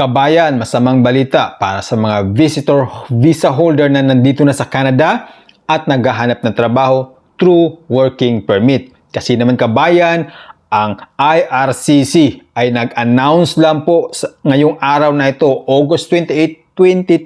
Kabayan, masamang balita para sa mga visitor visa holder na nandito na sa Canada at naghahanap ng trabaho through working permit. Kasi naman kabayan, ang IRCC ay nag-announce lang po ngayong araw na ito, August 28,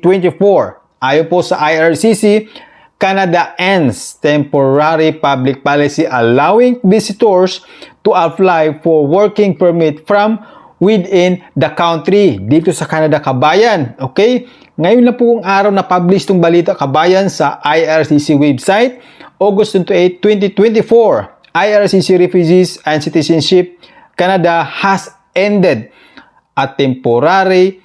2024. Ayon po sa IRCC, Canada ends temporary public policy allowing visitors to apply for working permit from within the country. Dito sa Canada, kabayan. Okay? Ngayon na po ang araw na publish itong balita, kabayan, sa IRCC website. August 28, 2024. IRCC Refugees and Citizenship Canada has ended a temporary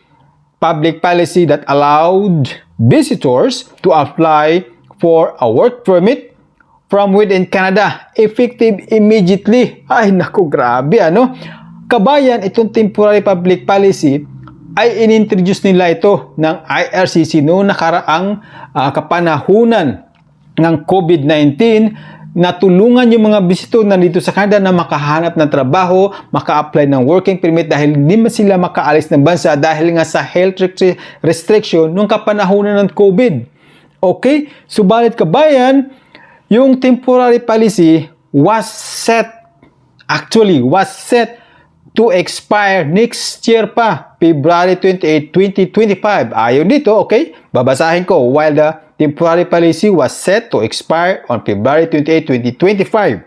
public policy that allowed visitors to apply for a work permit from within Canada, effective immediately. Ay, naku, grabe, ano? Kabayan, itong temporary public policy ay inintroduce nila ito ng IRCC noong nakaraang kapanahunan ng COVID-19 na tulungan yung mga bisito na dito sa Canada na makahanap ng trabaho, maka-apply ng working permit dahil hindi man sila makaalis ng bansa dahil nga sa health restriction noong kapanahunan ng COVID. Okay? Subalit kabayan, yung temporary policy was set to expire next year pa, February 28, 2025. Ayon dito, okay? Babasahin ko. While the temporary policy was set to expire on February 28, 2025,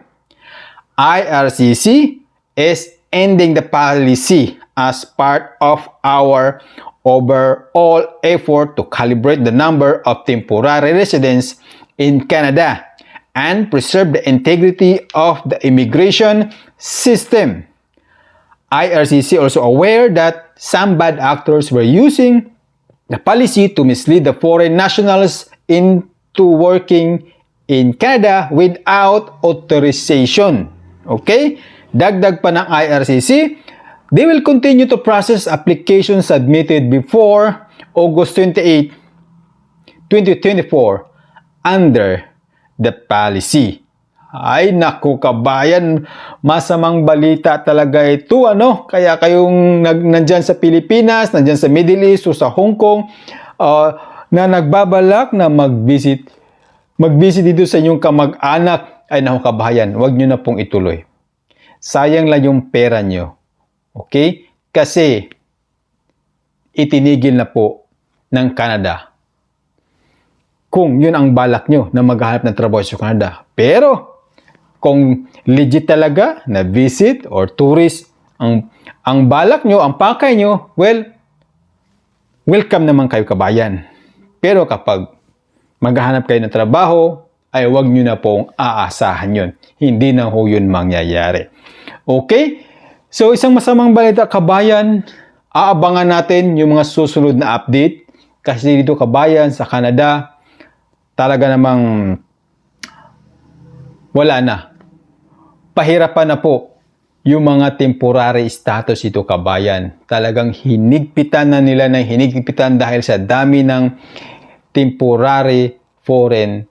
IRCC is ending the policy as part of our overall effort to calibrate the number of temporary residents in Canada and preserve the integrity of the immigration system. IRCC also aware that some bad actors were using the policy to mislead the foreign nationals into working in Canada without authorization. Okay? Dagdag pa ng IRCC, they will continue to process applications submitted before August 28, 2024 under the policy. Ay, naku kabayan, masamang balita talaga ito, ano? Kaya kayong nandyan sa Pilipinas, nandyan sa Middle East o sa Hong Kong, na nagbabalak na mag-visit dito sa inyong kamag-anak, ay naku kabayan, huwag nyo na pong ituloy. Sayang lang yung pera nyo. Okay? Kasi, itinigil na po ng Canada kung yun ang balak nyo na maghahanap ng trabaho sa Canada. Pero, kung legit talaga na visit or tourist ang balak nyo, ang pakay nyo, well, welcome naman kayo kabayan. Pero kapag maghahanap kayo ng trabaho, ay huwag nyo na pong aasahan yun. Hindi na ho yun mangyayari. Okay? So, isang masamang balita kabayan, aabangan natin yung mga susunod na update. Kasi dito kabayan sa Canada, talaga namang wala na. Pahirapan na po yung mga temporary status ito kabayan. Talagang hinigpitan na nila ng hinigpitan dahil sa dami ng temporary foreign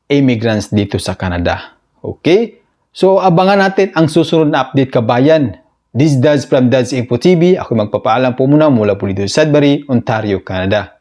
immigrants dito sa Canada. Okay? So, abangan natin ang susunod na update kabayan. This is Dads from Dads Info TV. Ako magpapaalam po muna mula po dito sa Sudbury, Ontario, Canada.